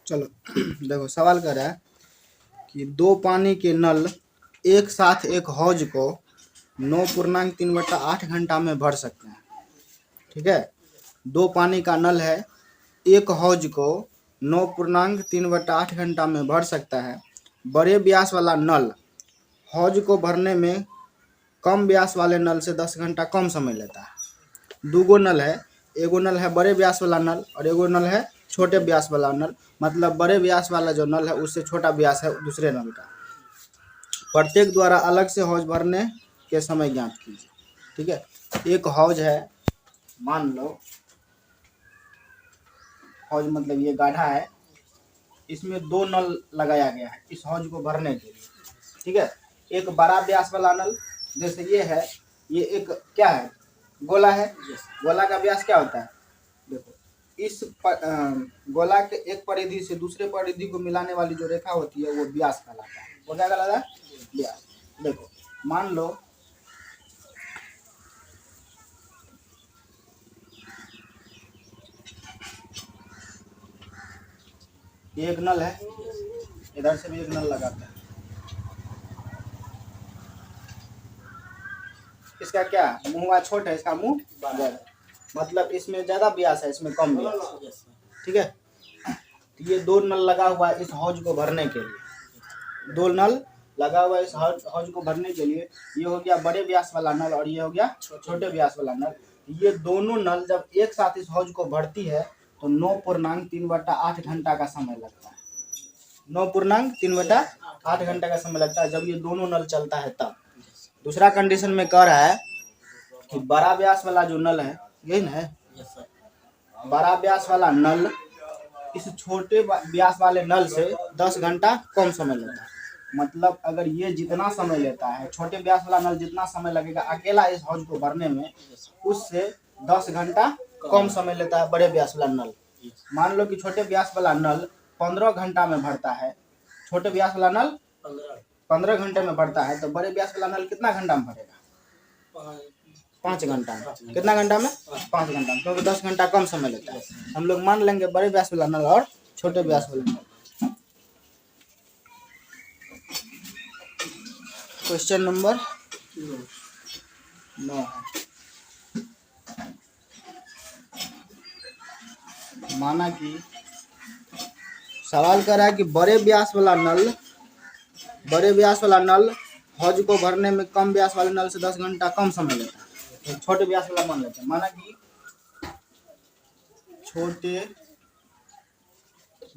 चलो देखो सवाल कर रहा है कि दो पानी के नल एक साथ एक हौज को 9.3/8 घंटा में भर सकते हैं। ठीक है, दो पानी का नल है, एक हौज को 9.3/8 घंटा में भर सकता है। बड़े व्यास वाला नल हौज को भरने में कम व्यास वाले नल से 10 घंटा कम समय लेता है। दूगो नल है, एगो नल है बड़े व्यास वाला नल और एगो नल है छोटे व्यास वाला नल। मतलब बड़े व्यास वाला जो नल है उससे छोटा व्यास है दूसरे नल का। प्रत्येक द्वारा अलग से हौज भरने के समय ज्ञात कीजिए। ठीक है, एक हौज है, मान लो हौज मतलब ये गाढ़ा है, इसमें दो नल लगाया गया है इस हौज को भरने के लिए। ठीक है, एक बड़ा व्यास वाला नल जैसे ये है, ये एक क्या है, गोला है। गोला का व्यास क्या होता है, देखो इस गोला के एक परिधि से दूसरे परिधि को मिलाने वाली जो रेखा होती है वो व्यास कहलाता है। वो क्या कहलाता है, व्यास। देखो मान लो ये एक नल है, इधर से भी एक नल लगाता है। इसका क्या मुंह छोटा है, इसका मुंह बड़ा है, मतलब इसमें ज्यादा व्यास है, इसमें कम व्यास। ठीक है, तो ये दो नल लगा हुआ है इस हौज को भरने के लिए। दो नल लगा हुआ है इस हौज को भरने के लिए। ये हो गया बड़े व्यास वाला नल और ये हो गया छोटे व्यास वाला नल। ये दोनों नल जब एक साथ इस हौज को भरती है तो 9.3/8 घंटा का समय लगता है। 9.3/8 घंटा का समय लगता है जब ये दोनों नल चलता है तब। दूसरा कंडीशन में कह रहा है कि बड़ा व्यास वाला जो नल है, यही ना है, बड़ा व्यास वाला नल इस छोटे व्यास वाले नल से 10 घंटा कम समय लेता है। मतलब अगर ये जितना समय लेता है, छोटे व्यास वाला नल जितना समय लगेगा अकेला इस हौज को भरने में, उससे 10 घंटा कम समय लेता है बड़े व्यास वाला नल। मान लो कि छोटे व्यास वाला नल 15 घंटा में भरता है, छोटे व्यास वाला नल 15 घंटे में भरता है, तो बड़े व्यास वाला नल कितना घंटा में भरेगा, 5 घंटा में। कितना घंटा में, 5 घंटा में, क्योंकि 10 घंटा कम समय लेता है। हम लोग मान लेंगे बड़े व्यास वाला नल और छोटे व्यास वाला नल। क्वेश्चन नंबर 9 है, माना कि सवाल कर रहा है कि बड़े व्यास वाला नल हौज को भरने में कम व्यास वाले नल से 10 घंटा कम समय लेता है। तो छोटे व्यास वाला मान लेते हैं, माना कि छोटे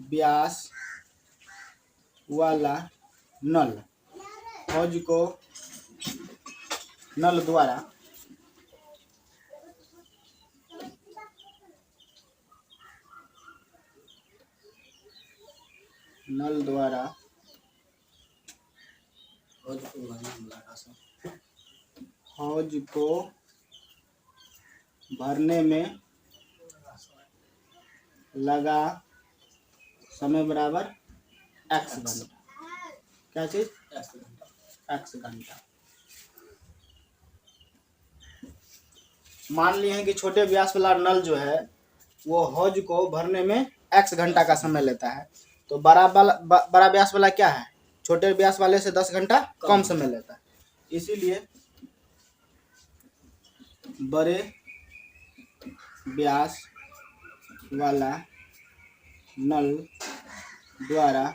व्यास वाला नल हौज को नल द्वारा हौज को भरने में लगा समय बराबर x घंटा। क्या चीज, x घंटा। मान लिए हैं कि छोटे व्यास वाला नल जो है वो हौज को भरने में x घंटा का समय लेता है, तो बड़ा व्यास वाला क्या है, छोटे व्यास वाले से 10 घंटा कम समय लेता है। इसीलिए बड़े व्यास वाला नल द्वारा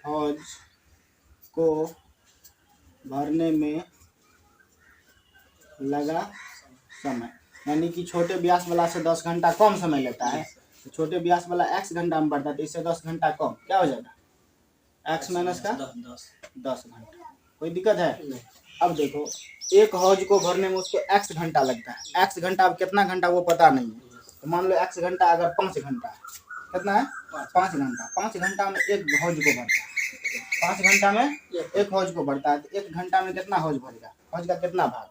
हौज को भरने में लगा समय, यानी कि छोटे व्यास वाला से 10 घंटा कम समय लेता है। तो छोटे व्यास वाला x घंटा में बढ़ता है, तो इससे 10 घंटा कम, क्या हो जाएगा, x माइनस का 10 घंटा। कोई दिक्कत है? अब देखो एक हौज को भरने में उसको x घंटा लगता है, x घंटा अब कितना घंटा वो पता नहीं है, तो मान लो x घंटा अगर 5 घंटा है, कितना है, 5 घंटा। 5 घंटा में एक हौज को भरता है, 5 घंटा में एक हौज को भरता है, तो 1 घंटा में कितना हौज भरेगा, हौज का कितना भाग,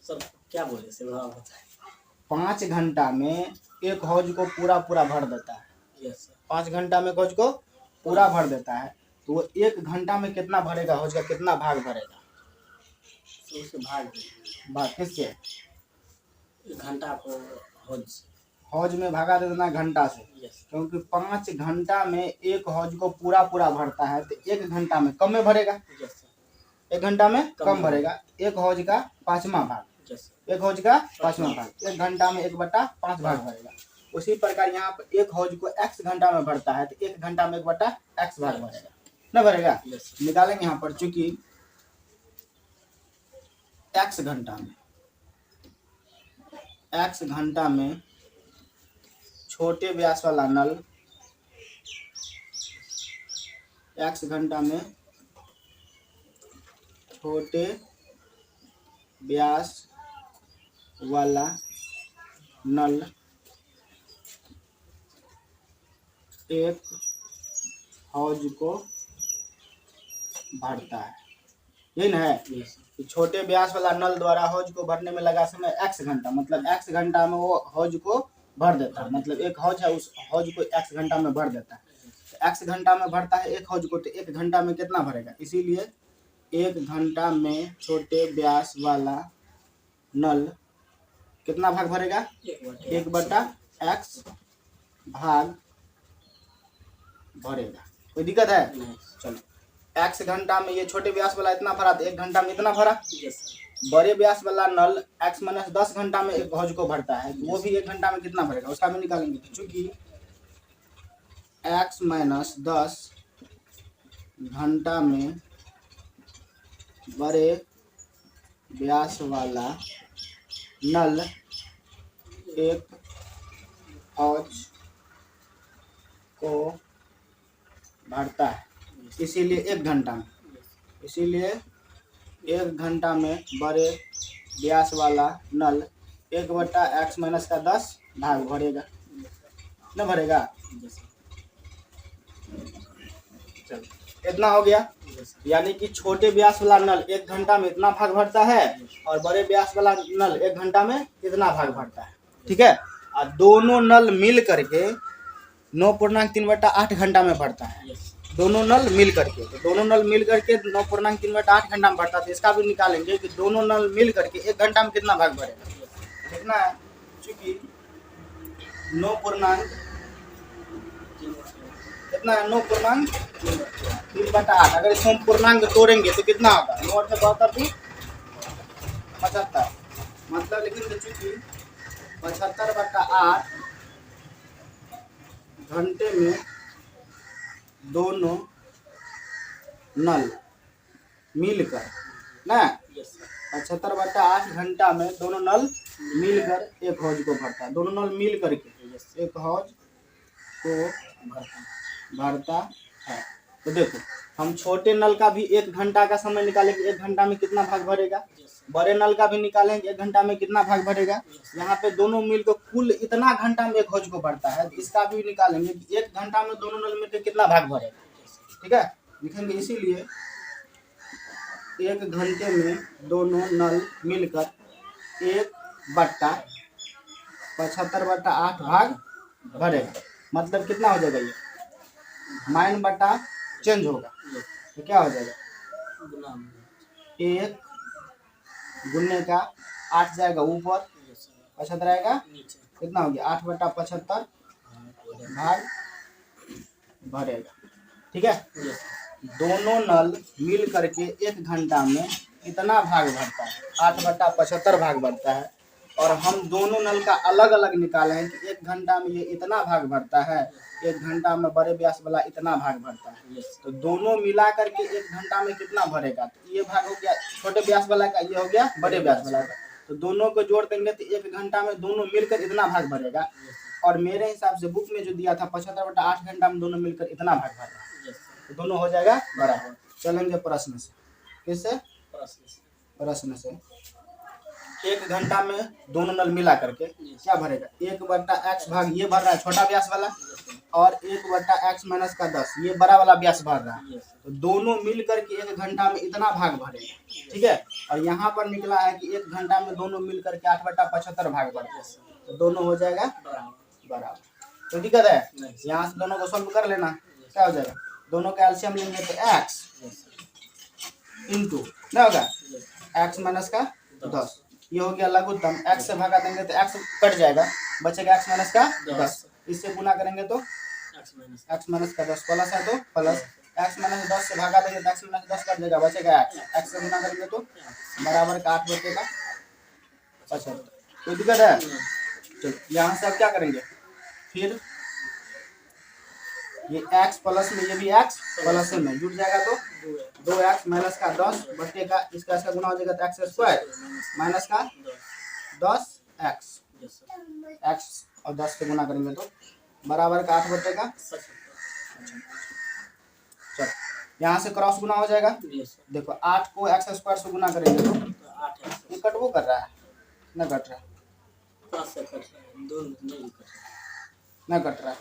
सब क्या बोले से 5 घंटा में एक हौज को पूरा भर देता है। 5 घंटा में हौज को पूरा भर देता है, तो वो 1 घंटा में कितना भरेगा, हौज का कितना भाग भरेगा, उसके भाग भाग किससे, 1 घंटा को हौज हौज में भागा देना घंटा से, यस क्योंकि 5 घंटा में एक हौज को पूरा पूरा भरता है, तो 1 घंटा में कम में भरेगा, यस सर 1 घंटा में कम कम में भरेगा। एक हौज का 5वां भाग, यस एक हौज का 5वां भाग 1 घंटा में 1/5 भाग भरेगा। उसी प्रकार यहाँ पर एक हौज को x घंटा में भरता है, तो 1 घंटा में 1/x भाग भरेगा, ना भरेगा। यस निकालेंगे यहाँ पर, चूंकि x घंटा में छोटे व्यास वाला नल, x घंटा में छोटे व्यास वाला नल एक हौज को भरता है, यही ना है। यस कि छोटे व्यास वाला नल द्वारा हौज को भरने में लगा समय x घंटा, मतलब x घंटा में वो हौज को भर देता है, मतलब एक हौज है उस हौज को x घंटा में भर देता है। तो x घंटा में भरता है एक हौज को, तो 1 घंटा में कितना भरेगा, इसीलिए 1 घंटा में छोटे व्यास वाला नल कितना भाग भरेगा, 1/x भाग भरेगा। कोई दिक्कत है? चलो, x घंटा में ये छोटे व्यास वाला इतना भरा, तो 1 घंटा में इतना भरा। यस बड़े व्यास वाला नल x - 10 घंटा में एक हौज को भरता है, तो वो भी 1 घंटा में कितना भरेगा, उसका भी निकालेंगे। चूंकि x - 10 घंटा में बड़े व्यास वाला नल एक हौज को भरता है, इसीलिए 1 घंटा में, इसीलिए 1 घंटा में बड़े व्यास वाला नल 1/x - 10 भाग भरेगा, न भरेगा। यस चलो, इतना हो गया। यस यानी कि छोटे व्यास वाला नल 1 घंटा में इतना भाग भरता है, और बड़े व्यास वाला नल 1 घंटा में इतना भाग भरता है, ठीक है। और दोनों नल मिल करके 9.3/8 घंटा में भरता है, यस दोनों नल मिल करके। तो दोनों नल मिल करके 9.3/8 घंटा में भरता है, तो इसका भी निकालेंगे कि दोनों नल मिल करके 1 घंटा में कितना भाग भरेगा, देखना है। चूंकि 9 कितना है, 9.3/8। अगर इसको हम पूर्णांक तोड़ेंगे तो कितना होगा, 9 से 72 75, मतलब लेकिन चूंकि 75/8 घंटे में दोनों नल मिलकर ना, यस 75/8 घंटा में दोनों नल मिलकर एक हौज को भरता है, दोनों नल मिल करके यस एक हौज को भरता भरता है। तो देखो, हम छोटे नल का भी 1 घंटा का समय निकालेंगे, 1 घंटा में कितना भाग भरेगा। यस बड़े नल का भी निकालेंगे, 1 घंटा में कितना भाग भरेगा। यहाँ पे दोनों मिलकर कुल इतना घंटा में एक हौज को भरता है, तो इसका भी निकालेंगे कि 1 घंटा में दोनों नल मिलकर कितना भाग भरेगा, ठीक है। लिखेंगे इसीलिए 1 घंटे में दोनों नल मिलकर 1/75/8 भाग भरेगा, मतलब कितना हो जाएगा, ये माइन बटा चेंज होगा, यस तो क्या हो जाएगा, गुना 1 गुने का 8 जाएगा ऊपर, यस 75 आएगा, नीचे कितना हो गया 8/75 भाग भरेगा, ठीक है। यस दोनों नल मिल करके 1 घंटा में कितना भाग भरता है, 8/75 भाग भरता है। और हम दोनों नल का अलग अलग निकाले हैं कि 1 घंटा में ये इतना भाग भरता है, 1 घंटा में बड़े व्यास वाला इतना भाग भरता है। यस तो दोनों मिला करके 1 घंटा में कितना भरेगा, तो ये भाग हो गया छोटे व्यास वाला का, ये हो गया बड़े व्यास वाला का। तो दोनों को जोड़ देंगे तो 1 घंटा में दोनों मिलकर इतना भाग भरेगा। और मेरे हिसाब से बुक में जो दिया था 75/8 घंटा में दोनों मिलकर इतना भाग भर रहा है, यस तो दोनों हो जाएगा बराबर। चलेंगे प्रश्न से, किससे, प्रश्न से। 1 घंटा में दोनों नल मिला करके क्या भरेगा, 1/x भाग ये भर रहा है छोटा व्यास वाला, और 1/x - 10 ये बड़ा वाला व्यास भर रहा है। तो दोनों मिल करके 1 घंटा में इतना भाग भरेगा, ठीक है। और यहाँ पर निकला है कि 1 घंटा में दोनों मिल करके 8/75 भाग भरता है, तो दोनों हो जाएगा बराबर। तो दिक्कत है, यहाँ से दोनों को सॉल्व कर लेना, क्या हो जाएगा, दोनों का एलसीएम लेंगे तो x इंटू क्या होगा, x - 10 ये हो गया लघुत्तम। x से भागा देंगे तो x कट जाएगा, बचेगा x माइनस का 10। इससे गुना करेंगे तो x माइनस का 10 प्लस है तो प्लस x माइनस 10 से भागा देंगे तो x माइनस 10 कट जाएगा, बचेगा x से गुना करेंगे तो बराबर का 8 बचेगा 75। कोई दिक्कत है? चलो यहाँ से अब क्या करेंगे, फिर ये x प्लस में ये भी x प्लस में जुड़ जाएगा तो 2x माइनस का 10 बटे का इसका गुना हो जाएगा तो एक्स स्क्वायर माइनस का 10x, x और 10 से गुना करेंगे तो बराबर का 8 बटेगा। चलो यहाँ से क्रॉस गुना हो जाएगा, देखो 8 को एक्स स्क्वायर से गुना करेंगे तो ये कट वो कर रहा है ना, कट रहा है ना, कट रहा है।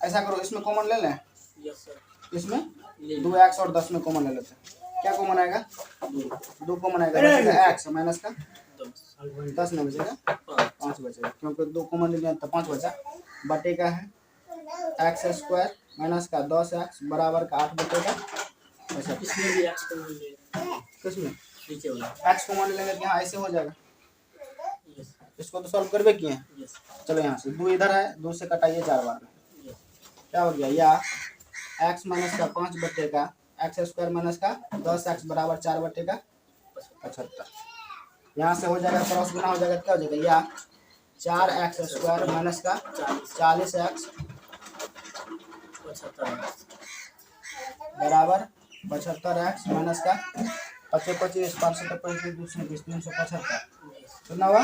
ऐसा करो, इसमें कॉमन ले लें, इसमें 2x और 10 में कॉमन ले लेते हैं। क्या कॉमन आएगा? 2 कॉमन आएगा, बचेगा x माइनस का 10 में बचेगा 5 बचेगा, क्योंकि 2 कॉमन ले लिया तो 5 बचा। बटे का है एक्स स्क्वायर माइनस का 10x बराबर का 8 बचेगा। अच्छा इसमें भी x कॉमन ले, किसमें नीचे वाला x कॉमन लेंगे तो यहाँ ऐसे हो जाएगा। इसको तो सॉल्व करवे किए हैं। चलो यहाँ से 2 इधर है, 2 से कटाइए 4 बार में, क्या हो गया, या x माइनस का 5 बटे का एक्स स्क्वायर माइनस का 10x बराबर 4 बटे का 75। यहाँ से हो जाएगा क्रॉस गुना हो जाएगा, क्या हो जाएगा, या 4x स्क्वायर माइनस का 40x बराबर 75x माइनस का 25 525 375 कितना हुआ,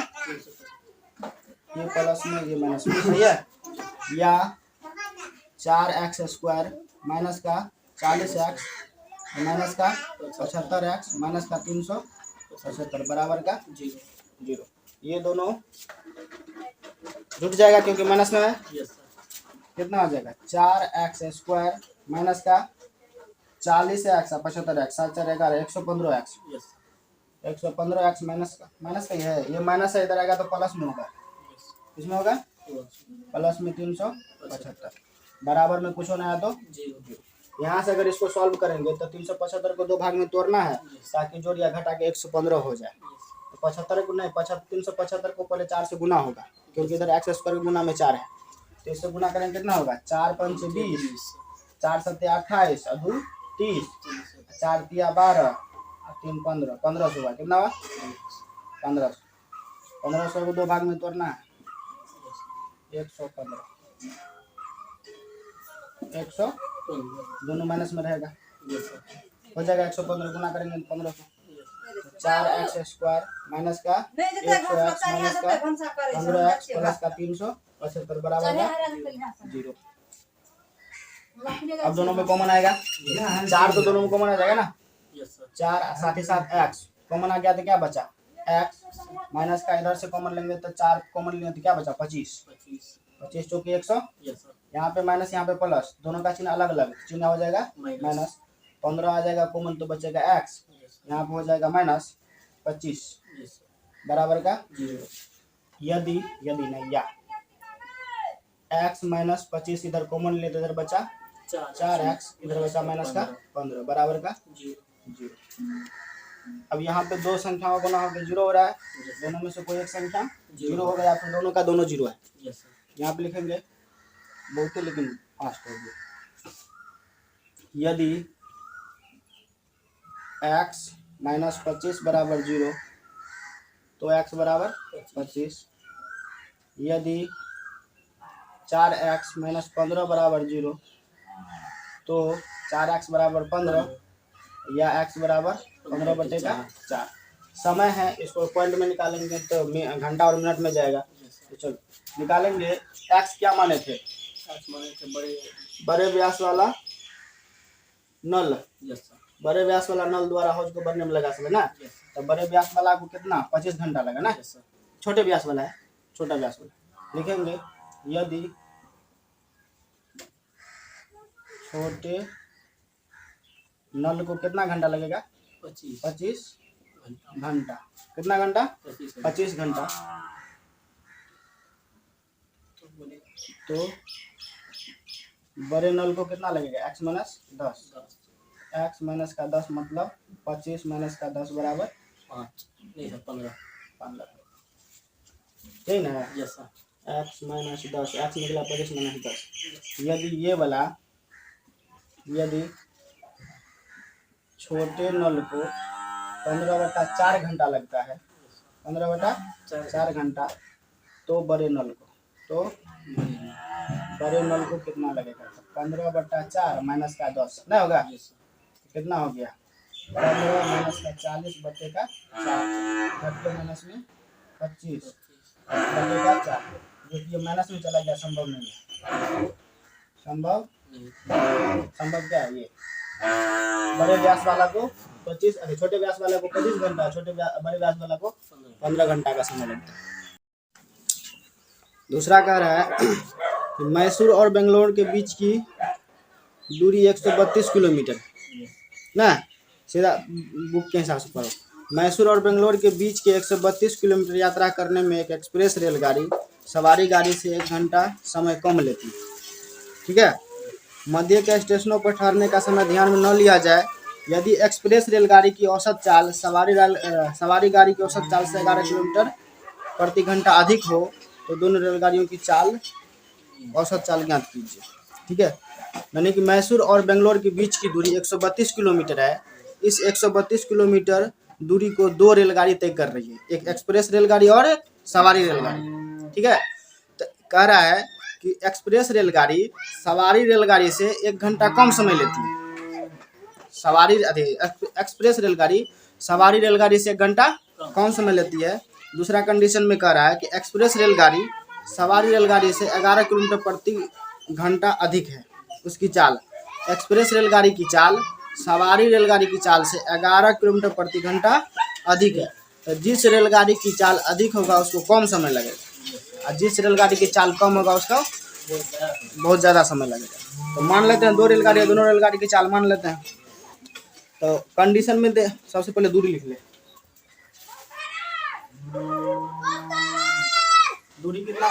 ये प्लस में ये माइनस में, सही है। या 4x स्क्वायर माइनस का 40x माइनस का 75x माइनस का 375 बराबर का 0। ये दोनों जुट जाएगा क्योंकि माइनस में है। कितना आ जाएगा, 4x स्क्वायर माइनस का 40x 75x 7 4 11 115x 115x minus का ये माइनस है, इधर आएगा तो प्लस में होगा, इसमें होगा प्लस में 375 बराबर में कुछ होना है तो 0। यहाँ से अगर इसको सॉल्व करेंगे तो 375 को 2 भाग में तोड़ना है ताकि जोड़ या घटा के 115 हो जाए। तो 75 को नहीं, 375 को पहले 4 से गुना होगा क्योंकि इधर एक्स स्क्वायर गुना में 4 है, तो इससे गुना करेंगे कितना होगा, 4 5 20 4 7 28 और 2 30 4 3 12 3 15 1500 हुआ, कितना हुआ 1500 को 2 भाग में तोड़ना है 115 100 दोनों माइनस में रहेगा, हो जाएगा 115 गुना करेंगे 1500 4x स्क्वायर माइनस का 100x माइनस का 15x प्लस का 375 बराबर का 0। अब दोनों में कॉमन आएगा, 4 तो दोनों में कॉमन आ जाएगा ना, 4 साथ ही साथ x कॉमन आ गया तो क्या बचा, x माइनस का इधर से कॉमन लेंगे तो 4 कॉमन लेंगे तो क्या बचा 25 चौकी 100, यहाँ पे माइनस यहाँ पे प्लस, दोनों का चिन्ह अलग अलग, चिन्ह हो जाएगा माइनस 15 आ जाएगा कॉमन तो बचेगा x, यहाँ पे हो जाएगा माइनस 25 बराबर का 0। यदि नहीं या x माइनस 25 इधर कॉमन ले तो इधर बचा 4x इधर बचा माइनस का 15 बराबर का 0। अब यहाँ पे 2 संख्याओं को ना होकर 0 हो रहा है, दोनों में से कोई एक संख्या 0 हो गया, फिर दोनों का दोनों 0 है। यहाँ पे लिखेंगे बहुत लेकिन फास्ट हो गया, यदि x माइनस 25 बराबर 0 तो x बराबर 25, यदि 4x माइनस 15 बराबर 0 तो 4x बराबर 15 या x बराबर 15 बटे का 4। समय है, इसको पॉइंट में निकालेंगे तो घंटा और मिनट में जाएगा, तो चलो निकालेंगे। x क्या माने थे, बड़े व्यास वाला नल, बड़े व्यास वाला नल द्वारा हौज को भरने में लगा सकते ना, तो बड़े व्यास वाला को कितना 25 घंटा लगा ना, छोटे व्यास वाला है छोटा व्यास वाला, लिखेंगे यदि छोटे नल को कितना घंटा लगेगा 25 घंटा, कितना घंटा 25 घंटा, तो बड़े नल को कितना लगेगा x माइनस 10, x माइनस का 10 मतलब 25 माइनस का 10 बराबर 5 नहीं सर 15 15 ठीक ना। Yes sir x minus 10, x निकला 25 माइनस 10। यदि ये वाला, यदि छोटे नल को 15/4 घंटा लगता है, 15/4 घंटा, तो बड़े नल को, तो बड़े नल को कितना लगेगा? 15/4 माइनस का 10 नहीं होगा, यस कितना हो गया? 15 माइनस का 40 बटे का 4, 30 माइनस में 25 बटे का 4, जो कि माइनस में चला गया, संभव नहीं है। संभव क्या है? ये बड़े व्यास वाला को 25, अरे छोटे व्यास वाला को 25 घंटा, बड़े व्यास वाला को 15 घंटा का समय लगता है। दूसरा कह रहा है कि मैसूर और बेंगलोर के बीच की दूरी 132 किलोमीटर ना, सीधा बुक के हिसाब से पढ़ो। मैसूर और बेंगलोर के बीच के 132 किलोमीटर यात्रा करने में एक एक्सप्रेस रेलगाड़ी सवारी गाड़ी से 1 घंटा समय कम लेती है। ठीक है। मध्य के स्टेशनों पर ठहरने का समय ध्यान में न लिया जाए। यदि एक्सप्रेस रेलगाड़ी की औसत चाल सवारी गाड़ी की औसत चाल से 11 किलोमीटर प्रति घंटा अधिक हो तो दोनों रेलगाड़ियों की चाल, औसत चाल ज्ञात कीजिए। ठीक है। यानी कि मैसूर और बेंगलोर के बीच की दूरी 132 किलोमीटर है। इस 132 किलोमीटर दूरी को 2 रेलगाड़ी तय कर रही है, एक एक्सप्रेस रेलगाड़ी और एक सवारी रेलगाड़ी। ठीक है। तो कह रहा है कि एक्सप्रेस रेलगाड़ी सवारी रेलगाड़ी से 1 घंटा कम समय लेती है। एक्सप्रेस रेलगाड़ी सवारी रेलगाड़ी से 1 घंटा कम समय लेती है। दूसरा कंडीशन में कह रहा है कि एक्सप्रेस रेलगाड़ी सवारी रेलगाड़ी से 11 किलोमीटर प्रति घंटा अधिक है उसकी चाल। एक्सप्रेस रेलगाड़ी की चाल सवारी रेलगाड़ी की चाल से 11 किलोमीटर प्रति घंटा अधिक है। तो जिस रेलगाड़ी की चाल अधिक होगा उसको कम समय लगेगा, और जिस रेलगाड़ी की चाल कम होगा उसका बहुत ज़्यादा समय लगेगा। तो मान लेते हैं 2 रेलगाड़ी, दोनों रेलगाड़ी की चाल मान लेते हैं। तो कंडीशन में सबसे पहले दूरी लिख ले। दूरी कितना?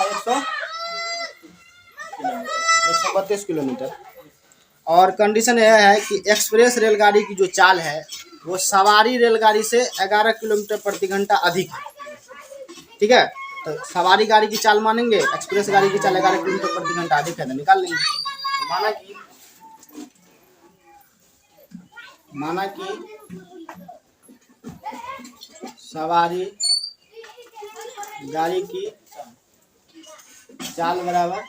132 किलोमीटर। और कंडीशन यह है कि एक्सप्रेस रेलगाड़ी की जो चाल है वो सवारी रेलगाड़ी से 11 किलोमीटर प्रति घंटा अधिक है। ठीक है। तो सवारी गाड़ी की चाल मानेंगे, एक्सप्रेस गाड़ी की चाल 11 किलोमीटर प्रति घंटा अधिक है, तो निकाल लेंगे। तो माना कि सवारी गाड़ी की चाल बराबर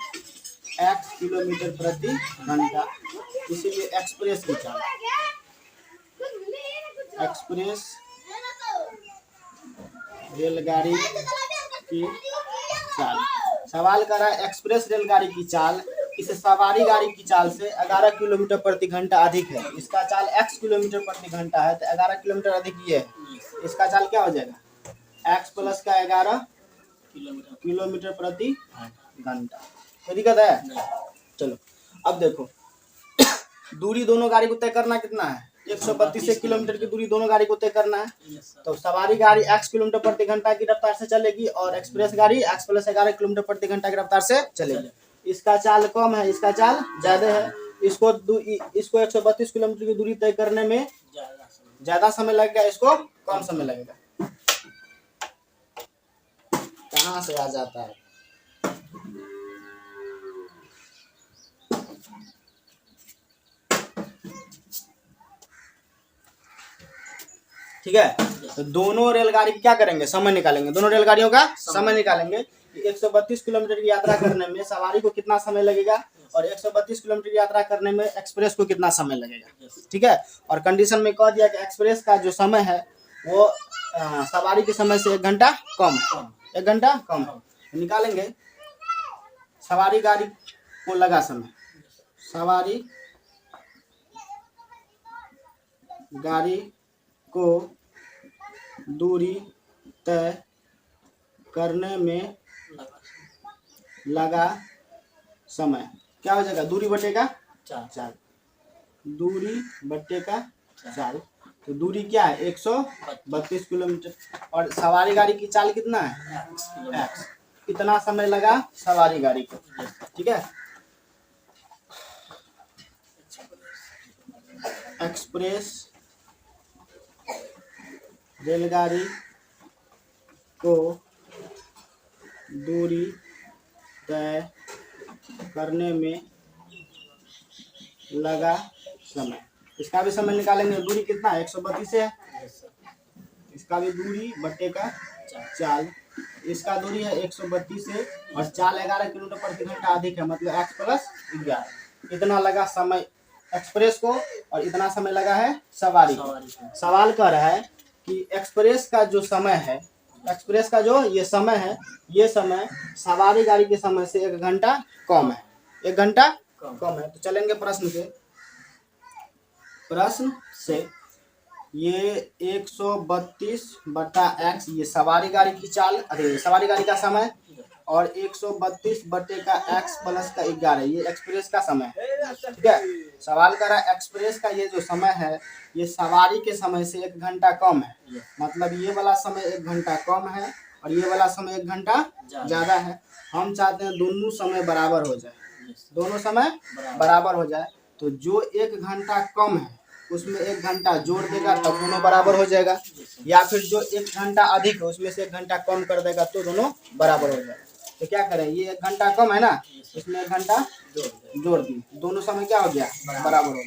x किलोमीटर प्रति घंटा, इसीलिए एक्सप्रेस की चाल, एक्सप्रेस रेलगाड़ी की चाल। सवाल कर रहा है एक्सप्रेस रेलगाड़ी की चाल इस सवारी गाड़ी की चाल से 11 किलोमीटर प्रति घंटा अधिक है। इसका चाल x किलोमीटर प्रति घंटा है, तो 11 किलोमीटर अधिक ये है। इसका चाल क्या हो जाएगा? x प्लस का 11 किलोमीटर प्रति घंटा। कोई दिक्कत है? चलो अब देखो, दूरी दोनों गाड़ी को तय करना कितना है? 132 किलोमीटर की दूरी दोनों गाड़ी को तय करना है। तो सवारी गाड़ी x किलोमीटर प्रति घंटा की रफ्तार से चलेगी और एक्सप्रेस गाड़ी x प्लस 11 किलोमीटर प्रति घंटा की रफ्तार से चलेगी। इसका चाल कम है, इसका चाल ज्यादा है। इसको 132 किलोमीटर की दूरी तय करने में ज्यादा समय लगेगा, इसको कम समय लगेगा। कहाँ से आ जाता है? ठीक है। तो दोनों रेलगाड़ी क्या करेंगे? समय निकालेंगे, दोनों रेलगाड़ियों का समय निकालेंगे। 132 किलोमीटर की यात्रा करने में सवारी को कितना समय लगेगा और 132 किलोमीटर की यात्रा करने में एक्सप्रेस को कितना समय लगेगा। ठीक है। और कंडीशन में कह दिया कि एक्सप्रेस का जो समय है वो सवारी के समय से 1 घंटा कम है, 1 घंटा कम है। निकालेंगे सवारी गाड़ी को लगा समय, सवारी गाड़ी को दूरी तय करने में लगा समय क्या हो जाएगा? दूरी बटे का 4, दूरी बटे का 4। तो दूरी क्या है? 132 किलोमीटर। और सवारी गाड़ी की चाल कितना है? x। कितना समय लगा सवारी गाड़ी को? ठीक है। एक्सप्रेस रेलगाड़ी को दूरी तय करने में लगा समय। इसका भी समय निकालेंगे। दूरी कितना है? 132 है। Yes sir. इसका भी दूरी बट्टे का चाल। इसका दूरी है 132 है और चाल 11 किलोमीटर प्रति घंटा अधिक है, मतलब x प्लस 11। इतना लगा समय एक्सप्रेस को और इतना समय लगा है सवारी को। सवाल कर रहा है कि एक्सप्रेस का जो समय है, एक्सप्रेस का जो ये समय है, ये समय सवारी गाड़ी के समय से 1 घंटा कम है। 1 घंटा कम है। तो चलेंगे प्रश्न पे। प्रश्न से ये 132 बटा x, ये सवारी गाड़ी की चाल, अरे सवारी गाड़ी का समय, और 132 बटे का x प्लस का 11, ये एक्सप्रेस का समय है। ठीक है। सवाल कर रहा है एक्सप्रेस का ये जो समय है, ये सवारी के समय से 1 घंटा कम है, मतलब ये वाला समय 1 घंटा कम है और ये वाला समय 1 घंटा ज्यादा है। हम चाहते हैं दोनों समय बराबर हो जाए, दोनों समय बराबर हो जाए। तो जो 1 घंटा कम है उसमें 1 घंटा जोड़ देगा तब दोनों बराबर हो जाएगा, या फिर जो 1 घंटा अधिक है उसमें से 1 घंटा कम कर देगा तो दोनों बराबर हो जाएगा। तो क्या करें, ये 1 घंटा कम है ना, इसमें 1 घंटा जोड़ दी, दोनों समय क्या हो गया? बराबर हो गया।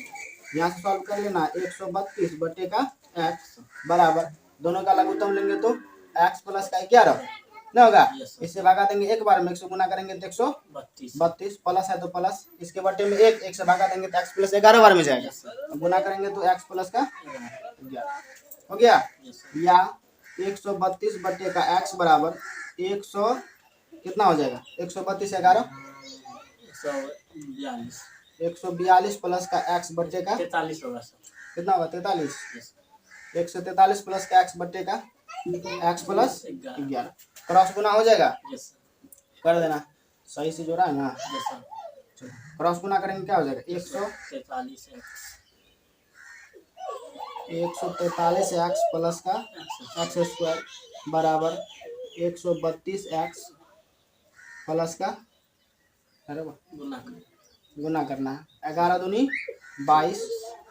यहाँ से सॉल्व कर लेना। 132 बटे का x बराबर, दोनों का लघुत्तम लेंगे तो x प्लस का 11 ना होगा। इससे भागा देंगे एक बार में, 100 गुना करेंगे तो 132, प्लस है तो प्लस, इसके बटे में 1 से भागा देंगे तो x प्लस 11 बार में जाएगा। गुना करेंगे तो x प्लस का 11 हो गया। या 132 बटे का x बराबर 100 कितना हो जाएगा? 132 11 142 प्लस का x बटे का 43 होगा सर। कितना होगा? 43। 143 प्लस का x बटे का x प्लस 11, क्रॉस गुना हो जाएगा। कर देना, सही से जोड़ा है ना। क्रॉस गुना करेंगे क्या हो जाएगा? 143 x प्लस का x स्क्वायर बराबर 132 x प्लस का, अरे गुना करना है। 11 दूनी 22,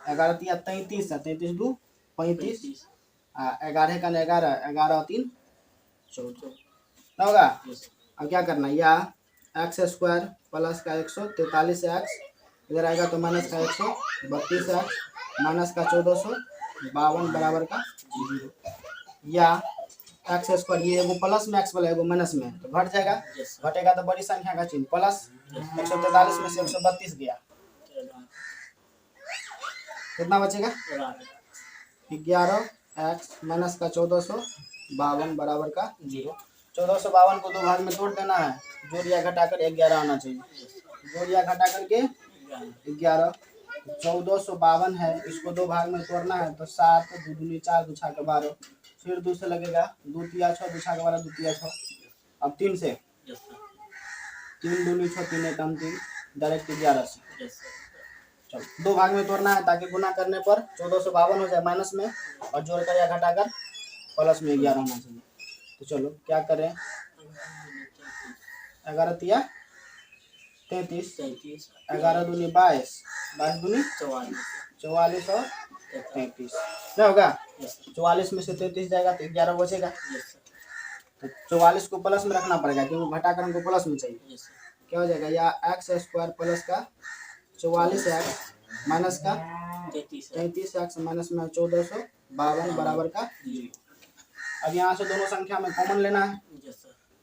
11 तिया 33 है, 33 दू 35, 11 का 11, 11 3 14 ना होगा। अब क्या करना है, या एक्स स्क्वायर प्लस का 143 एक्स, इधर आएगा तो माइनस का 132 एक्स माइनस का 1452 बराबर का 0, या एक्स स्क्वायर, ये एगो प्लस में एक्स वाला एगो माइनस में तो घट जाएगा, घटेगा तो बड़ी संख्या का चिन्ह प्लस, 143 में से 132 गया, कितना बचेगा? 11 एक्स माइनस का 1452 बराबर का 0। 1452 को 2 भाग में तोड़ देना है, जोड़ या घटाकर 11 आना चाहिए, जोड़ या घटा करके 11, 1452 है, इसको 2 भाग में तोड़ना है तो 7 2 दूनी 4 2 छा के 12, फिर 2 से लगेगा 2 तिया 6 2 छा के 12 2 तिया 6, अब 3 से 3 दूनी 6 3 एकम 3 डायरेक्ट 11 से। चलो 2 भाग में तोड़ना है ताकि गुना करने पर 1452 हो जाए माइनस में और जोड़कर या घटाकर प्लस में 11 होना चाहिए। तो चलो क्या करें, 11 तिया 33, 11 दूनी 22, 22 दूनी 44 और 33 क्या होगा? 44 में से 33 जाएगा तो 11 बचेगा, तो 44 को प्लस में रखना पड़ेगा क्योंकि घटाकर हमको प्लस में चाहिए। क्या हो जाएगा, या एक्स स्क्वायर प्लस का 44 एक्स माइनस का 33 एक्स माइनस में 1452 बराबर का 0। अब यहाँ से दोनों संख्या में कॉमन लेना है,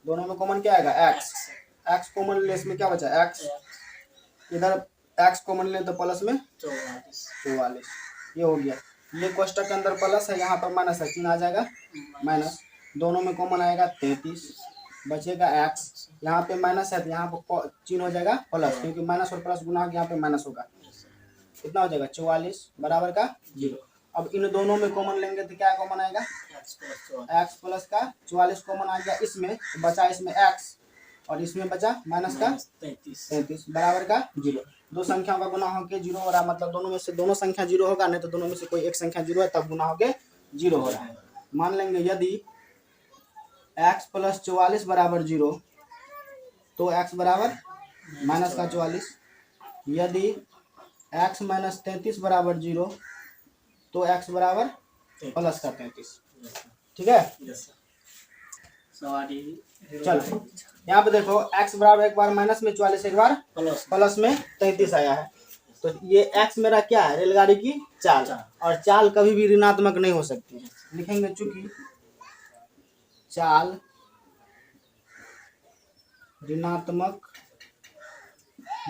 दोनों में कॉमन क्या आएगा? एक्स, एक्स कॉमन ले, इसमें क्या बचा? एक्स, इधर एक्स कॉमन ले तो प्लस में 44, ये हो गया। ये कोष्टक के अंदर प्लस है, यहाँ पर माइनस है, चिन्ह आ जाएगा माइनस, दोनों में कॉमन आएगा 33, बचेगा एक्स, यहाँ पे माइनस है तो यहाँ पर चिन्ह हो जाएगा प्लस, क्योंकि माइनस और प्लस गुना यहाँ पे माइनस होगा, कितना हो जाएगा? 44 बराबर का 0। अब इन दोनों में कॉमन लेंगे तो क्या कॉमन आएगा? एक्स प्लस का 44 कॉमन आ गया, इसमें बचा इसमें एक्स और इसमें बचा माइनस का 33 बराबर का 0। दो संख्याओं का गुना होकर 0 हो रहा है, मतलब दोनों में से दोनों संख्या 0 होगा, नहीं तो दोनों में से कोई एक संख्या 0 है तब गुना होकर 0 हो रहा है। मान लेंगे यदि एक्स प्लस 44 बराबर 0 तो एक्स बराबर माइनस का 44, यदि एक्स माइनस 33 बराबर 0 तो एक्स बराबर प्लस का 33। ठीक है। Yes sir. सवारी चलो यहाँ पे देखो x बराबर एक बार माइनस में 44, एक बार प्लस प्लस में 33 आया है। तो ये x मेरा क्या है, रेलगाड़ी की चाल, और चाल कभी भी ऋणात्मक नहीं हो सकती। लिखेंगे चूंकि चाल ऋणात्मक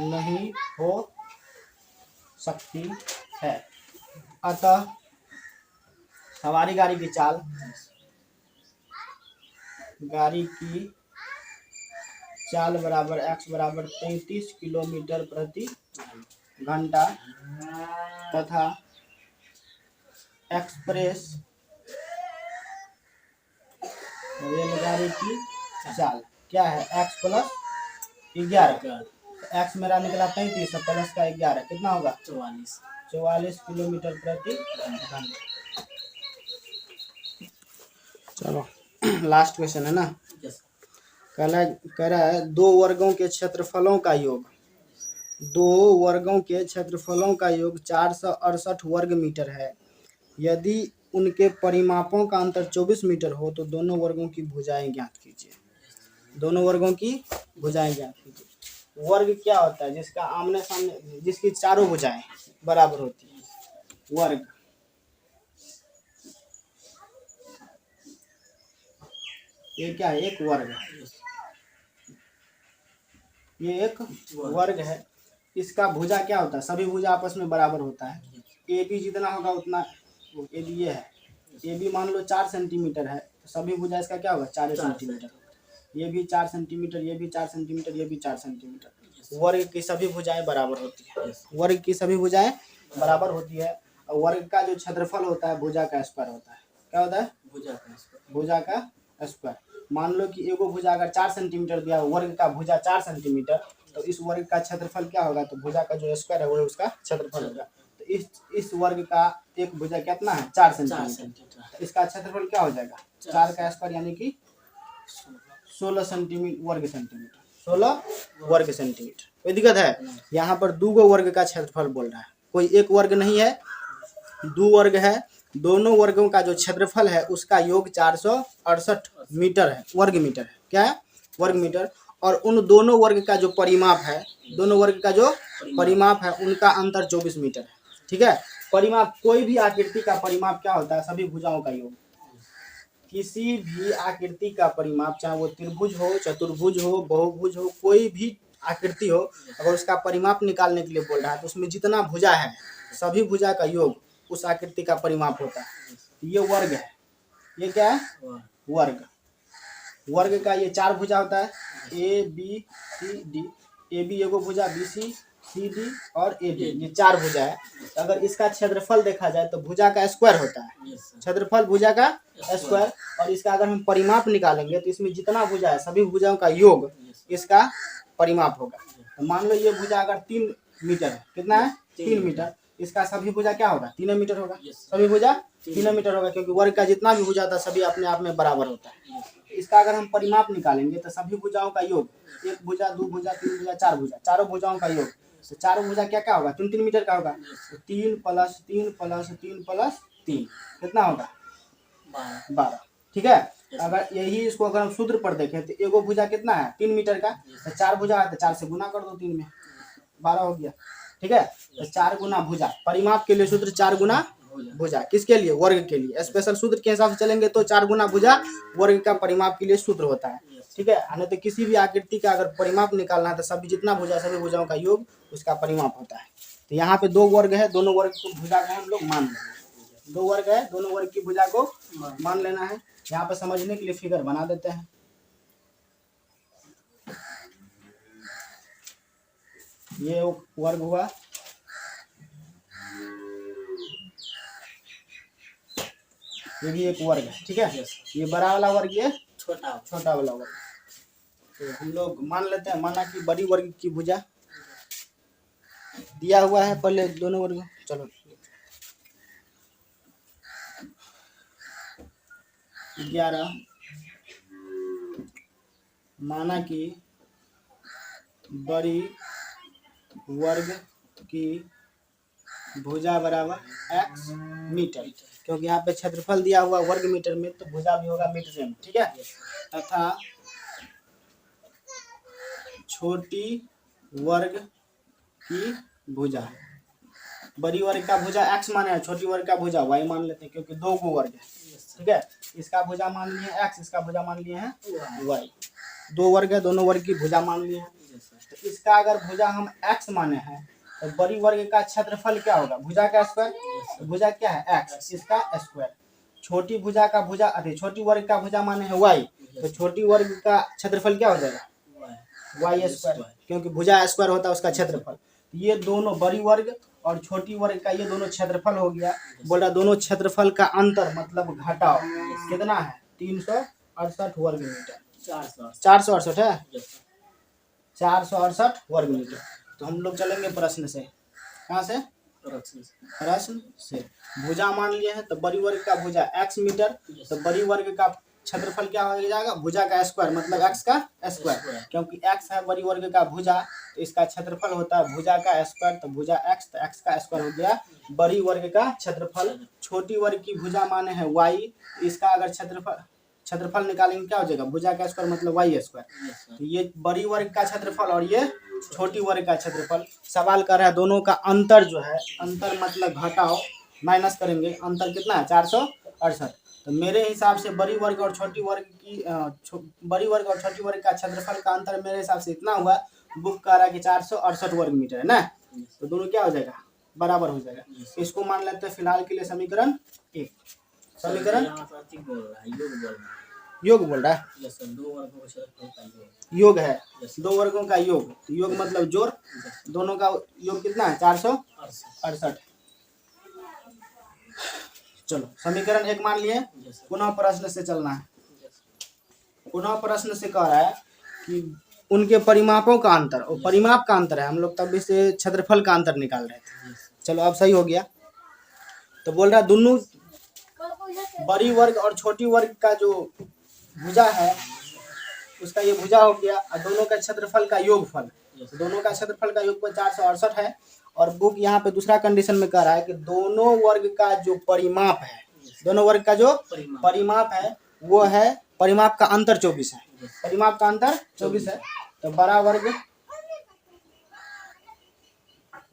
नहीं हो सकती है, अतः सवारी गाड़ी की चाल, गाड़ी की चाल बराबर x बराबर 33 किलोमीटर प्रति घंटा तथा एक्सप्रेस रेलगाड़ी की चाल क्या है, x प्लस 11। x मेरा निकला 33 प्लस का 11 कितना होगा, 44 किलोमीटर प्रति घंटा। चलो लास्ट क्वेश्चन है ना। कह रहा है दो वर्गों के क्षेत्रफलों का योग, दो वर्गों के क्षेत्रफलों का योग 468 वर्ग मीटर है। यदि उनके परिमापों का अंतर 24 मीटर हो तो दोनों वर्गों की भुजाएं ज्ञात कीजिए। दोनों वर्गों की भुजाएं ज्ञात कीजिए। वर्ग क्या होता है, जिसका आमने सामने, जिसकी चारों भुजाएं बराबर होती है, वर्ग। ये क्या है, एक वर्ग है, ये एक वर्ग है। इसका भुजा क्या होता है, सभी भुजा आपस में बराबर होता है। ए बी जितना होगा उतना, ए बी ये है, ए बी मान लो 4 सेंटीमीटर है तो सभी भुजा इसका क्या होगा, 4 सेंटीमीटर। ये भी 4 सेंटीमीटर, ये भी 4 सेंटीमीटर, ये भी 4 सेंटीमीटर। वर्ग की सभी भुजाएं बराबर होती है, वर्ग की सभी भुजाएं बराबर होती है। और वर्ग का जो क्षेत्रफल होता है भुजा का स्क्वायर होता है। क्या होता है, भुजा का स्क्वायर। मान लो कि एगो भुजा अगर 4 सेंटीमीटर दिया, वर्ग का भुजा 4 सेंटीमीटर, तो इस वर्ग का क्षेत्रफल क्या होगा, तो भुजा का जो स्क्वायर है वो उसका क्षेत्रफल होगा। तो इस वर्ग का एक भुजा कितना है, 4 सेंटीमीटर, तो इसका क्षेत्रफल क्या हो जाएगा, 4 का स्क्वायर यानी कि 16 सेंटीमीटर, वर्ग सेंटीमीटर, 16 वर्ग सेंटीमीटर। कोई दिक्कत है, यहाँ पर दो वर्ग का क्षेत्रफल बोल रहा है, कोई एक वर्ग नहीं है, दो वर्ग है। दोनों वर्गों का जो क्षेत्रफल है उसका योग 468 मीटर है, वर्ग मीटर है। क्या है, वर्ग मीटर। और उन दोनों वर्ग का जो परिमाप है, दोनों वर्ग का जो परिमाप है उनका अंतर 24 मीटर है। ठीक है। परिमाप, कोई भी आकृति का परिमाप क्या होता है, सभी भुजाओं का योग। किसी भी आकृति का परिमाप, चाहे वो त्रिभुज हो, चतुर्भुज हो, बहुभुज हो, कोई भी आकृति हो, अगर उसका परिमाप निकालने के लिए बोल रहा है तो उसमें जितना भुजा है सभी भुजा का योग उस आकृति का परिमाप होता है। ये वर्ग है, ये क्या है, वर्ग। वर्ग का ये 4 भुजा होता है, A B C D. A B एगो भुजा, बी सी, सी डी और ए डी, ये 4 भुजा है। अगर इसका क्षेत्रफल देखा जाए तो भुजा का स्क्वायर होता है, क्षेत्रफल भुजा का स्क्वायर। और इसका अगर हम परिमाप निकालेंगे तो इसमें जितना भुजा है सभी भुजाओं का योग इसका परिमाप होगा। तो मान लो ये भुजा अगर 3 मीटर है, कितना है, 3 मीटर, इसका सभी भुजा क्या होगा, 3 मीटर होगा। सभी भुजा 3 मीटर होगा, क्योंकि वर्ग का जितना भी भुजा था सभी अपने आप में बराबर होता है। इसका अगर हम परिमाप निकालेंगे तो सभी भुजाओं का योग, एक भुजा, दो भुजा, तीन भुजा, 4 भुजा, चारों भुजाओं का योग, तो चारों भुजा क्या क्या होगा, 3 मीटर का होगा। तो 3 प्लस 3 प्लस 3 प्लस 3 कितना होगा, 12। ठीक है। अगर यही इसको अगर हम सूत्र पर देखें तो एगो भुजा कितना है, 3 मीटर का, तो 4 भुजा है तो 4 से गुना कर दो 3 में, 12 हो गया। ठीक है। तो 4 गुना भुजा, परिमाप के लिए सूत्र 4 गुना भुजा, किसके लिए, वर्ग के लिए। स्पेशल सूत्र के हिसाब से चलेंगे तो 4 गुना भुजा वर्ग का परिमाप के लिए सूत्र होता है। ठीक है। नहीं तो किसी भी आकृति का अगर परिमाप निकालना है तो सभी जितना भुजा सभी भुजाओं का योग उसका परिमाप होता है। तो यहाँ पे 2 वर्ग है, दोनों वर्ग को भुजा का हम लोग मान लेना है। 2 वर्ग है, दोनों वर्ग की भुजा को मान लेना है। यहाँ पे समझने के लिए फिगर बना देते हैं। ये वर्ग हुआ, ये भी एक वर्ग है। ठीक है। ये बड़ा वाला वर्ग, ये छोटा वाला वर्ग। तो हम लोग मान लेते हैं, माना कि बड़ी वर्ग की भुजा दिया हुआ है, पहले दोनों वर्ग। चलो 11, माना कि बड़ी वर्ग की भुजा बराबर x मीटर, क्योंकि यहाँ पे क्षेत्रफल दिया हुआ वर्ग मीटर में, तो भुजा भी होगा मीटर में, ठीक है। तथा छोटी वर्ग की भुजा, बड़ी वर्ग का भुजा x माने है, छोटी वर्ग का भुजा y मान लेते हैं, क्योंकि दो गो वर्ग है, ठीक है। इसका भुजा मान लिए x, इसका भुजा मान लिए हैं y, दो वर्ग है, दोनों वर्ग की भुजा मान लिए हैं। तो इसका अगर भुजा हम x माने हैं, तो बड़ी वर्ग का क्षेत्रफल क्या होगा, भुजा का स्क्वायर, तो भुजा क्या है x, इसका स्क्वायर। छोटी भुजा का भुजा, अरे छोटी वर्ग का भुजा माने है y, तो छोटी वर्ग का क्षेत्रफल क्या हो जाएगा y स्क्वायर, क्योंकि भुजा स्क्वायर होता है उसका क्षेत्रफल। ये दोनों बड़ी वर्ग और छोटी वर्ग का ये दोनों क्षेत्रफल हो गया। बोल रहा दोनों क्षेत्रफल का अंतर मतलब घटाव कितना है, 368 वर्ग मीटर, 468 है, 468 वर्ग मीटर। तो हम लोग चलेंगे प्रश्न से, कहाँ से, प्रश्न से। भुजा मान लिए हैं, तो बड़ी वर्ग का भुजा x मीटर, तो बड़ी वर्ग का क्षेत्रफल क्या हो जाएगा, भुजा का स्क्वायर मतलब x का स्क्वायर, क्योंकि x है बड़ी वर्ग का भुजा, तो इसका क्षेत्रफल होता है भुजा का स्क्वायर, तो भुजा x, तो x का स्क्वायर हो गया बड़ी वर्ग का क्षेत्रफल। छोटी वर्ग की भुजा माने है y, इसका अगर क्षेत्रफल निकालेंगे क्या हो जाएगा, भुजा का स्क्वायर मतलब y स्क्वायर। तो ये बड़ी वर्ग का क्षेत्रफल और ये छोटी वर्ग का क्षेत्रफल। सवाल कर रहा है दोनों का अंतर जो है, अंतर मतलब घटाओ, माइनस करेंगे, अंतर कितना है 468। तो मेरे हिसाब से बड़ी वर्ग और छोटी वर्ग की बड़ी वर्ग और छोटी वर्ग का क्षेत्रफल का अंतर मेरे हिसाब से इतना हुआ, बुक कह रहा है कि 468 वर्ग मीटर है ना, तो दोनों क्या हो जाएगा, बराबर हो जाएगा। इसको मान लेते हैं फिलहाल के लिए समीकरण 1। समीकरण योग बोल रहा है, योग है, दो वर्गों का योग, तो योग मतलब जोड़, दोनों का योग कितना है 468। चलो समीकरण 1 मान लिए, पुनः प्रश्न से चलना है। पुनः प्रश्न से कह रहा है कि उनके परिमापों का अंतर, और परिमाप का अंतर है, हम लोग तब से क्षेत्रफल का अंतर निकाल रहे थे। चलो अब सही हो गया। तो बोल रहा है दोनों बड़ी वर्ग और छोटी वर्ग का जो भुजा है उसका ये भुजा हो गया, और दोनों का क्षेत्रफल का योगफल, दोनों का क्षेत्रफल का योगफल 468 है। और बुक यहाँ पे दूसरा कंडीशन में कह रहा है कि दोनों वर्ग का जो परिमाप है, दोनों वर्ग का जो परिमाप है वो है, परिमाप का अंतर 24 है, परिमाप का अंतर 24 है। तो बड़ा वर्ग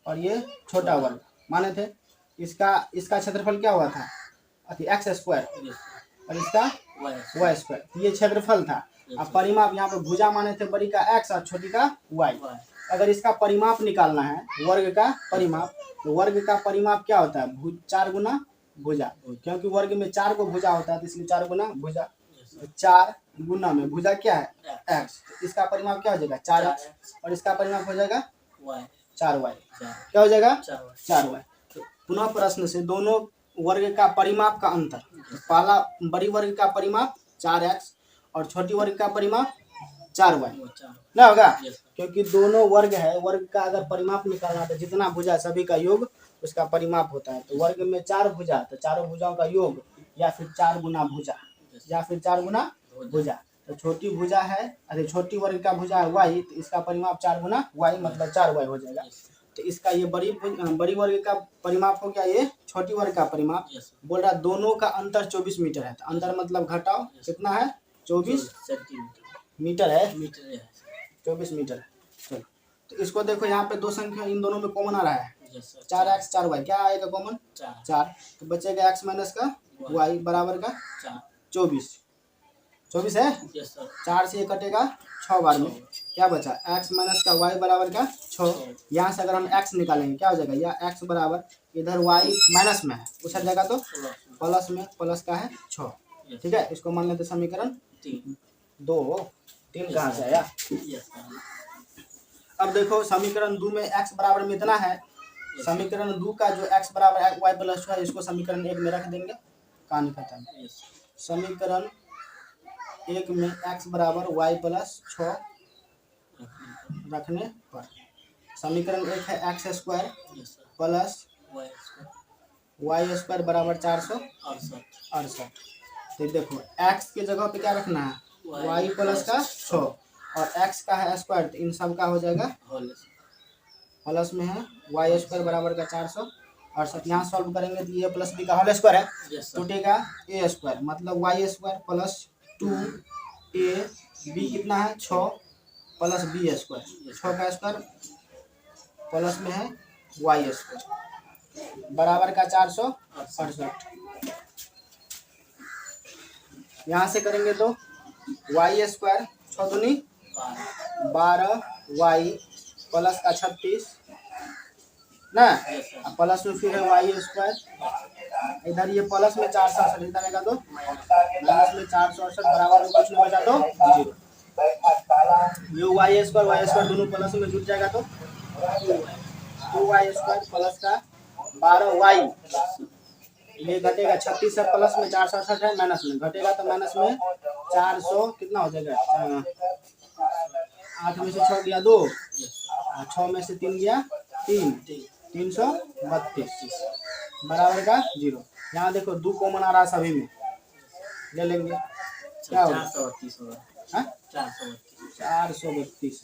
और ये छोटा वर्ग माने थे, इसका क्षेत्रफल क्या हुआ था, एक्स स्क्वायर, और इसका वाई स्क्वायर, ये क्षेत्रफल था। अब परिमाप यहाँ पे भुजा माने थे बड़ी का x और छोटी का y। अगर इसका परिमाप निकालना है वर्ग का परिमाप, तो वर्ग का परिमाप क्या होता है, 4 गुना भुजा, क्योंकि वर्ग में 4 को भुजा होता है, तो इसलिए 4 गुना भुजा, 4 गुना में भुजा क्या है x, तो इसका परिमाप क्या हो जाएगा 4x, और इसका परिमाप हो जाएगा 4y, क्या हो जाएगा 4y। तो पुनः प्रश्न से दोनों वर्ग का परिमाप का अंतर, पहला बड़ी वर्ग का परिमाप 4x और छोटी वर्ग का परिमाप 4y ना होगा, क्योंकि दोनों वर्ग है, वर्ग का अगर परिमाप निकालना तो जितना भुजा सभी का योग उसका परिमाप होता है। तो वर्ग में 4 भुजा, तो चारों भुजाओं का योग, या फिर 4 गुना भुजा, या फिर 4 गुना भुजा। तो छोटी भुजा है, अरे छोटी वर्ग का भुजा है y, तो इसका परिमाप 4 गुना y मतलब 4y हो जाएगा। तो इसका ये बड़ी वर्ग का परिमाप हो गया, ये छोटी वर्ग का परिमाप। बोल रहा दोनों का अंतर 24 मीटर है, तो अंतर मतलब घटाओ कितना है 24 मीटर है, 24 मीटर है। चलो तो इसको देखो, यहाँ पे दो संख्या इन दोनों में कॉमन आ रहा है, 4x 4y, क्या आएगा कॉमन 4, तो बचेगा x माइनस का y बराबर का 24 है, 4 से ये कटेगा 6 बार में, क्या बचा x माइनस का y बराबर का 6। यहाँ से अगर हम x निकालेंगे क्या हो जाएगा, या x बराबर इधर y माइनस में है, उस जगह तो प्लस में, प्लस का है 6, ठीक है। इसको मान लेते समीकरण 3 कहाँ से आया। अब देखो समीकरण 2 में x बराबर में इतना है, समीकरण 2 का जो x बराबर y प्लस 6 है, इसको समीकरण 1 में रख देंगे, कहानी खत्म। समीकरण 1 में x बराबर y प्लस 6 रखने पर समीकरण 1 है x square plus y square बराबर 468। तो देखो x के जगह पे क्या रखना है, y प्लस का 6, और x का है स्क्वायर, तो इन सब का हो जाएगा प्लस में है y स्क्वायर बराबर का 468, 68। यहाँ सॉल्व करेंगे तो ए प्लस बी का होल स्क्वायर है, Yes, sir. टूटेगा ए स्क्वायर, मतलब Y square plus 2 A B कितना है 6 प्लस बी स्क्वायर, 6 का स्क्वायर प्लस में है वाई स्क्वायर बराबर का 468। यहाँ से करेंगे तो वाई स्क्वायर 6 दूनी 12 वाई प्लस का 36 ना, प्लस में फिर है वाई स्क्वायर, इधर ये प्लस में 468 इधर आएगा तो माइनस में 468 बराबर में कुछ नहीं बचा तो 0। ये वाई स्क्वायर दोनों प्लस में जुट जाएगा तो 2y स्क्वायर प्लस का 12 वाई, ये घटेगा 36 है प्लस में 468 है माइनस में, घटेगा तो माइनस में 400 कितना हो जाएगा, 8 में से 6 गया 2, 6 में से 3 गया 3, 332 बराबर का 0। यहाँ देखो 2 कॉमन आ रहा है सभी में, ले लेंगे क्या होगा 438 होगा। हाँ? 432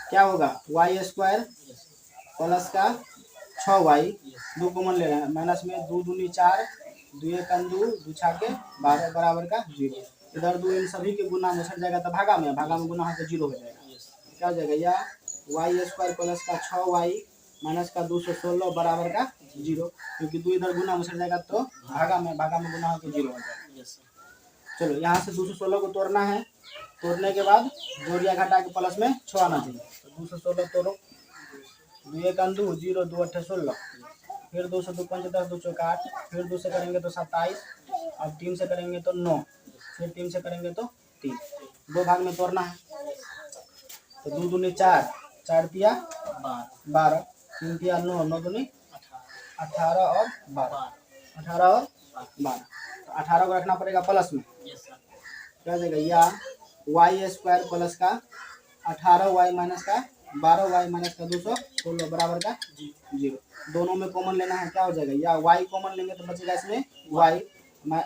क्या होगा वाई स्क्वायर प्लस का 6y, 2 कॉमन ले रहे हैं, माइनस में 2 दूनी 4, 2 एक 2, 2 छाके 12 बराबर का 0। इधर 2 इन सभी के गुना में छट जाएगा तो भागा में गुना होकर 0 हो जाएगा, क्या हो जाएगा या वाई स्क्वायर प्लस का 6y माइनस का 216 बराबर का 0, क्योंकि 2 इधर गुना में छट जाएगा तो भागा में गुना होकर 0 हो जाएगा। चलो यहाँ से 216 को तोड़ना है, तोड़ने के बाद जोड़िया घटा के प्लस में 6 आना चाहिए, तो 216 तोड़ो, 2 एक 2, 0 2 8 16, फिर 2 से 2 5 10, 2 चौका 8, फिर 2 से करेंगे तो 27, अब 3 से करेंगे तो 9, फिर 3 से करेंगे तो 3, 2 भाग में तोड़ना है, तो 2 दूनी 4, 4 तिया 12, 3 तिया 9, 9 दूनी 18 और 12, 18 और 12, 18 को रखना पड़ेगा प्लस में, क्या हो जाएगा या वाई स्क्वायर प्लस का 18y माइनस का 12y माइनस का 216 बराबर का 0। दोनों में कॉमन लेना है, क्या हो जाएगा या y कॉमन लेंगे तो बचेगा इसमें y,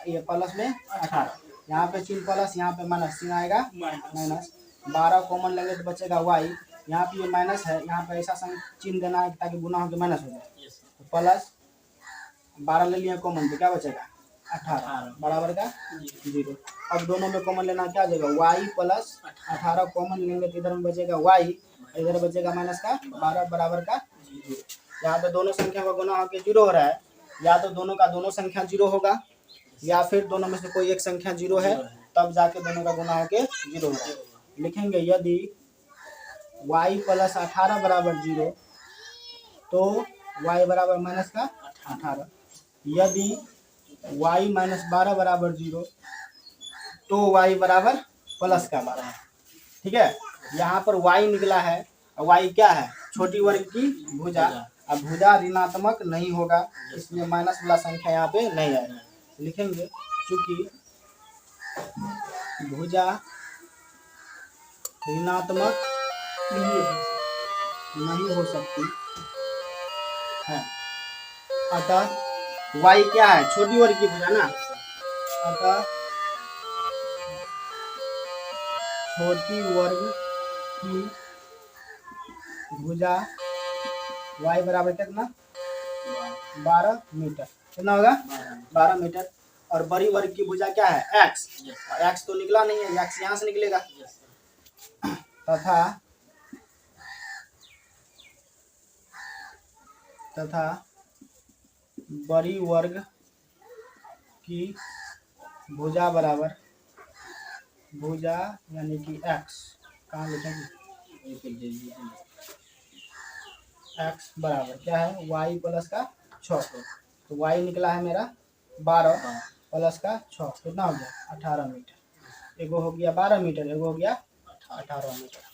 ये प्लस में 18, यहाँ पे चिन्ह प्लस, यहाँ पे माइनस, चिन्ह आएगा माइनस, 12 कॉमन लेंगे तो बचेगा y, यहाँ पे ये माइनस है, यहाँ पे ऐसा चिन्ह देना है ताकि गुना होकर माइनस हो जाए, तो प्लस 12 ले लिया कॉमन तो क्या बचेगा 18 बराबर का 0। अब दोनों में कॉमन लेना, क्या हो जाएगा y प्लस 18 कॉमन लेंगे तो इधर में बचेगा y, इधर बचेगा माइनस का 12 बराबर का 0। यहाँ पे दोनों संख्या का गुना होकर 0 हो रहा है, या तो दोनों का दोनों संख्या 0 होगा, या फिर दोनों में से कोई एक संख्या 0 है तब जाके दोनों का गुना होकर 0 होगा। लिखेंगे यदि y प्लस 18 बराबर 0 तो y बराबर माइनस का 18, यदि y माइनस 12 बराबर 0 तो y बराबर प्लस का 12। ठीक है, यहाँ पर y निकला है, y क्या है छोटी वर्ग की भुजा, अब भुजा ऋणात्मक नहीं होगा इसलिए माइनस वाला संख्या यहाँ पे नहीं आएगा। लिखेंगे चूंकि भुजा ऋणात्मक नहीं हो सकती है, अतः y क्या है छोटी वर्ग की भुजा ना, अतः छोटी वर्ग की भुजा y बराबर कितना 12 मीटर, कितना होगा 12 मीटर, और बड़ी वर्ग की भुजा क्या है x, x तो निकला नहीं है, x यहाँ से निकलेगा, तथा बड़ी वर्ग की भुजा बराबर भुजा यानी कि x, कहाँ लिखेंगे x बराबर क्या है y प्लस का 6, तो y निकला है मेरा 12 प्लस का 6 कितना हो गया 18 मीटर, एगो हो गया 12 मीटर, एगो हो गया 18 मीटर।